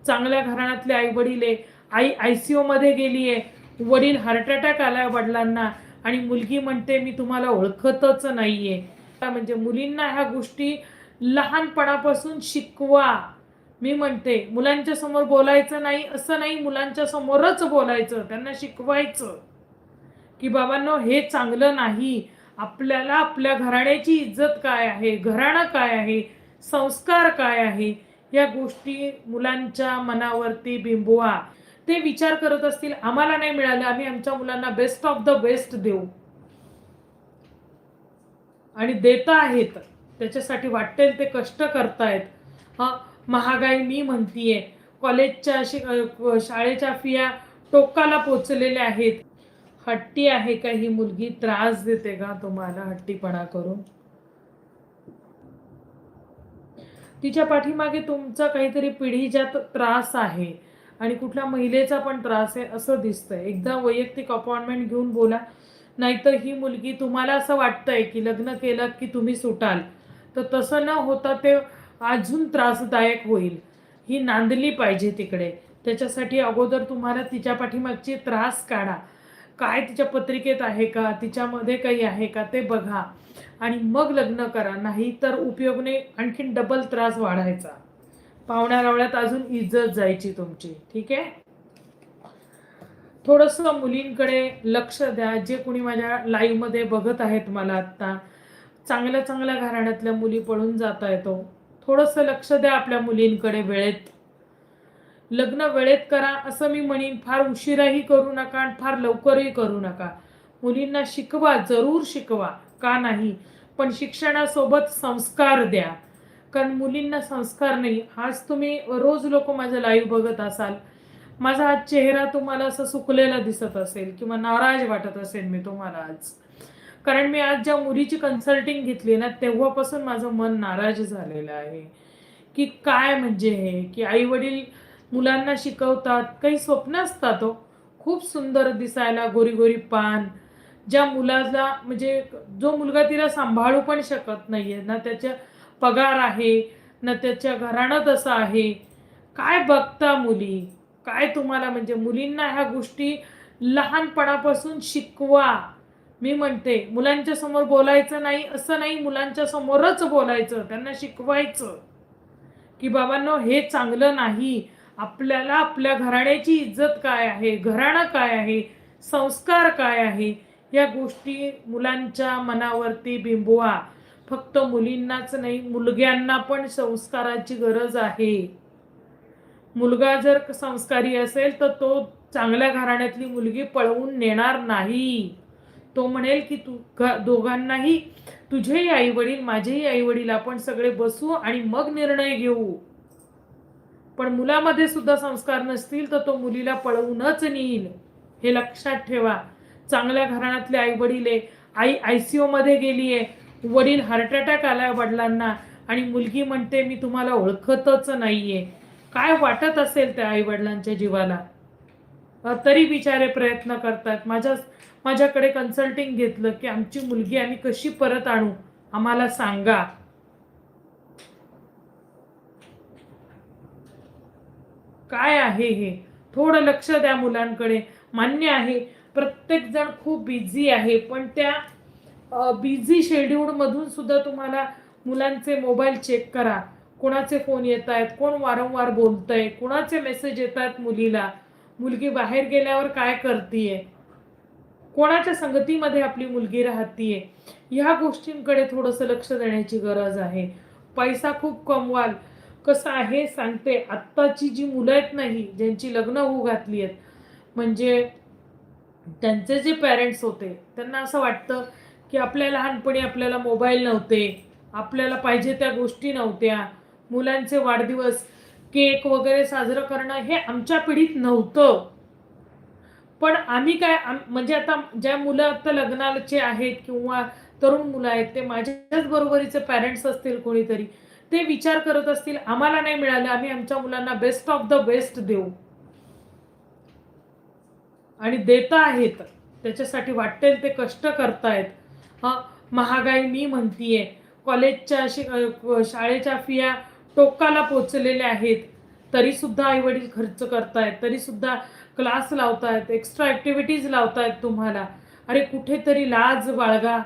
चांगल्या घराण्यातले आई वडील आहे, आई ICU मध्ये गेली आहे, वडील हार्ट अटॅक आलाय वडिलांना आणि मुलगी म्हणते मी तुम्हाला ओळखतच नाहीये. म्हणजे मुलींना ह्या गोष्टी लहानपणापासून शिकवा. मी म्हणते मुलांच्या समोर बोलायचं नाही असं नाही, मुलांच्या समोरच बोलायचं, त्यांना शिकवायचं की बाबांनो हे चांगलं नाही. आपल्याला आपल्या घराण्याची इज्जत काय आहे, घराणं काय आहे, संस्कार काय आहे, या गोष्टी मुलांच्या मनावरती बिंबवा. ते विचार करत असतील आम्हाला नाही मिळालं, आम्ही आमच्या मुलांना बेस्ट ऑफ द बेस्ट देऊ, आणि देत आहेत, त्याच्यासाठी वाटेल ते कष्ट करतायत. महागाई मी म्हणतीये, कॉलेजच्या शाळेच्या फिया टोकाला पोचलेल्या आहेत. हट्टी आहे का ही मुलगी? त्रास देते का तुम्हाला हट्टीपणा करून? तिच्या पाठीमागे तुमचा काहीतरी पिढीजात त्रास आहे आणि कुठल्या महिलेचा पण त्रास आहे असं दिसतंय. एकदा वैयक्तिक अपॉइंटमेंट घेऊन बोला, नाहीतर ही मुलगी तुम्हाला असं वाटतंय की लग्न केलं की तुम्ही सुटाल, तर तसं न होता ते अजून त्रासदायक होईल. ही नांदली पाहिजे तिकडे. त्याच्यासाठी अगोदर तुम्हाला तिच्या पाठीमागची त्रास काढा. काय तिच्या पत्रिकेत आहे का, तिच्यामध्ये काही आहे का ते बघा आणि मग लग्न करा. नाही तर उपयोग नाही, आणखीन डबल त्रास वाढायचा, पाहुण्या रावळ्यात अजून इज्जत जायची तुमची. ठीक आहे, थोडंसं मुलींकडे लक्ष द्या. जे कोणी माझ्या लाईव्ह मध्ये बघत आहेत मला आत्ता, चांगल्या चांगल्या घराण्यातल्या मुली पळून जात आहेत, थोडंसं लक्ष द्या आपल्या मुलींकडे. वेळेत लग्न वेळेत करा असं मी म्हणीन. फार उशिराही करू नका आणि फार लवकरही करू नका. मुलींना शिकवा, जरूर शिकवा, का नाही, पण शिक्षणासोबत संस्कार द्या. कारण मुलींना संस्कार नाही. आज तुम्ही रोज लोक माझं लाईव्ह बघत असाल, माझा आज चेहरा तुम्हाला असं सुकलेला दिसत असेल किंवा नाराज वाटत असेल मी तुम्हाला आज, कारण मी आज ज्या मुलीची कन्सल्टिंग घेतली ना तेव्हापासून माझं मन नाराज झालेलं आहे. की काय म्हणजे हे, की आई वडील मुलांना शिकवतात, काही स्वप्न असतात हो, खूप सुंदर दिसायला, गोरी गोरी पान. ज्या मुलाला म्हणजे जो मुलगा तिला सांभाळू पण शकत नाहीये ना, त्याच्या पगार आहे ना, त्याच्या घराणं तसं आहे, काय बघता मुली? काय तुम्हाला म्हणजे मुलींना ह्या गोष्टी लहानपणापासून शिकवा. मी म्हणते मुलांच्या समोर बोलायचं नाही असं नाही, मुलांच्या समोरच बोलायचं, त्यांना शिकवायचं की बाबांनो हे चांगलं नाही. आपल्याला आपल्या घराण्याची इज्जत काय आहे, घराणं काय आहे, संस्कार काय आहे, या गोष्टी मुलांच्या मनावरती बिंबवा. फक्त मुलींनाच नाही, मुलग्यांना पण संस्काराची गरज आहे. मुलगा जर संस्कारी असेल तर तो चांगल्या घराण्यातली मुलगी पळवून नेणार नाही. तो म्हणेल की तू दोघांनाही, तुझेही आई वडील माझेही आई वडील, आपण सगळे बसू आणि मग निर्णय घेऊ. पण मुलामध्ये सुद्धा संस्कार नसतील तर तो मुलीला पळवूनच नेईल, हे लक्षात ठेवा. चांगल्या घराण्यातले आई वडील आहे, आई ICU मध्ये गेली आहे, वडील हार्ट अटॅक आलाय वडिलांना आणि मुलगी म्हणते मी तुम्हाला ओळखतच नाहीये. काय वाटत असेल त्या आई वडिलांच्या जीवाला? तरी बिचारे प्रयत्न करतात. माझ्याकडे कन्सल्टिंग घेतलं की आमची मुलगी आम्ही कशी परत आणू, आम्हाला सांगा. काय आहे हे? थोडं लक्ष द्या मुलांकडे. मान्य आहे प्रत्येक जण खूप बिझी आहे, पण त्या बिझी शेड्यूल मधून सुद्धा तुम्हाला मुलांचे मोबाईल चेक करा. कोणाचे फोन येत आहेत, कोण वारंवार बोलतंय, कोणाचे मेसेज येत आहेत मुलीला, मुलगी बाहेर गेल्यावर काय करतीये, कोणाच्या संगतीमध्ये आपली मुलगी राहतीये, ह्या गोष्टींकडे थोडंसं लक्ष देण्याची गरज आहे. पैसा खूप कमवाल. कसं आहे सांगते, आत्ताची जी मुलं आहेत नाही, ज्यांची लग्न होऊ घातली आहेत, म्हणजे त्यांचे जे पेरेंट्स होते त्यांना असं वाटतं की आपल्या लहानपणी आपल्याला मोबाईल नव्हते, आपल्याला पाहिजे त्या गोष्टी नव्हत्या, मुलांचे वाढदिवस केक वगैरे साजरं करणं हे आमच्या पिढीत नव्हतं. पण आम्ही काय म्हणजे आता ज्या मुलं आता लग्नाचे आहेत किंवा तरुण मुलं आहेत, ते माझ्याच बरोबरीचे पेरेंट्स असतील कोणीतरी, ते विचार करत असतील आम्हाला नाही मिळालं, आम्ही आमच्या मुलांना बेस्ट ऑफ द बेस्ट देऊ, आणि देत आहेत, त्याच्यासाठी वाटेल ते कष्ट करतायत. महागाई मी म्हणतीये, कॉलेजच्या शाळेच्या फिया टोकाला पोचलेल्या आहेत. तरी सुद्धा आई वडील खर्च करतायत, तरी सुद्धा क्लास लावतायत, एक्स्ट्रा ॲक्टिव्हिटीज लावतायत तुम्हाला. अरे कुठेतरी लाज बाळगा.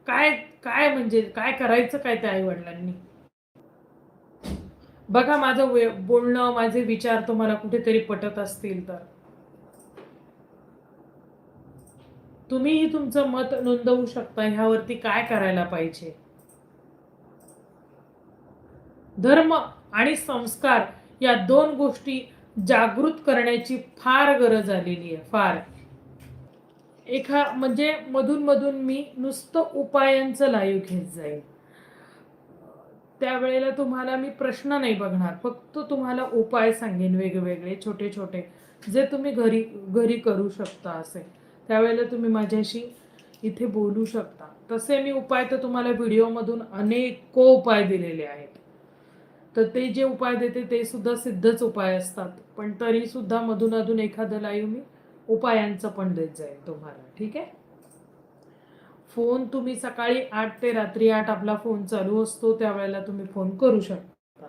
काय काय म्हणजे काय करायचं काय त्या आई वडिलांनी? बघा माझं बोलणं, माझे विचार तुम्हाला कुठेतरी पटत असतील तर तुम्हीही तुमचं मत नोंदवू शकता ह्यावरती काय करायला पाहिजे. धर्म आणि संस्कार या दोन गोष्टी जागृत करण्याची फार गरज आलेली आहे, फार. म्हणजे मधून मधून मी नुसतं उपायांचं लाईव्ह घेत जाईल. त्यावेळेला तुम्हाला मी प्रश्न नाही बघणार, फक्त तुम्हाला उपाय सांगेन वेगवेगळे छोटे छोटे, जे तुम्ही घरी घरी करू शकता. असे त्यावेळेला तुम्ही माझ्याशी इथे बोलू शकता. तसे मी उपाय तर तुम्हाला व्हिडिओमधून अनेको उपाय दिलेले आहेत. तर ते जे उपाय देते ते सुद्धा सिद्धच उपाय असतात, पण तरी सुद्धा मधून अधून एखादं लाईव्ह मी उपायांचं पण देत जाईल तुम्हाला. ठीक आहे. फोन तुम्ही सकाळी 8 ते रात्री 8 आपला फोन चालू असतो, त्यावेळेला तुम्ही फोन करू शकता.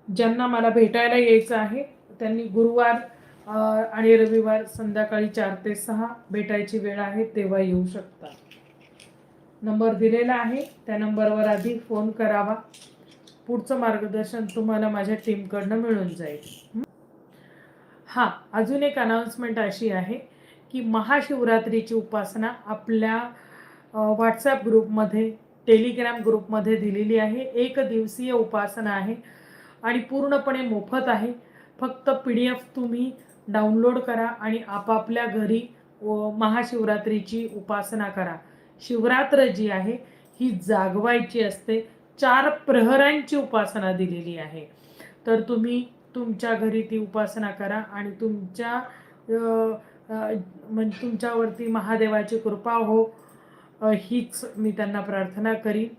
ज्यांना मला भेटायला यायचं आहे त्यांनी गुरुवार आणि रविवार संध्याकाळी 4 ते 6 भेटायची वेळ आहे, तेव्हा येऊ शकता. नंबर दिलेला आहे, त्या नंबरवर आधी फोन करावा. पुढचं मार्गदर्शन तुम्हाला माझ्या टीमकडनं मिळून जाईल. हां, अजून एक अनाउन्समेंट अशी आहे की महाशिवरात्रीची उपासना आपल्या व्हॉट्सॲप ग्रुपमध्ये, टेलिग्राम ग्रुपमध्ये दिलेली आहे. 1 दिवसीय उपासना आहे आणि पूर्णपणे मोफत आहे. फक्त PDF तुम्ही डाउनलोड करा आणि आपापल्या घरी महाशिवरात्रीची उपासना करा. शिवरात्र जी आहे ही जागवायची असते. 4 प्रहरांची उपासना दिलेली आहे. तर तुम्ही तुमच्या घरी ती उपासना करा आणि म्हणजे तुमच्यावरती महादेवाची कृपा हो, हीच मी त्यांना प्रार्थना करीन.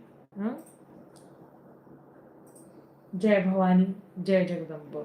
जय भवानी, जय जगदंब.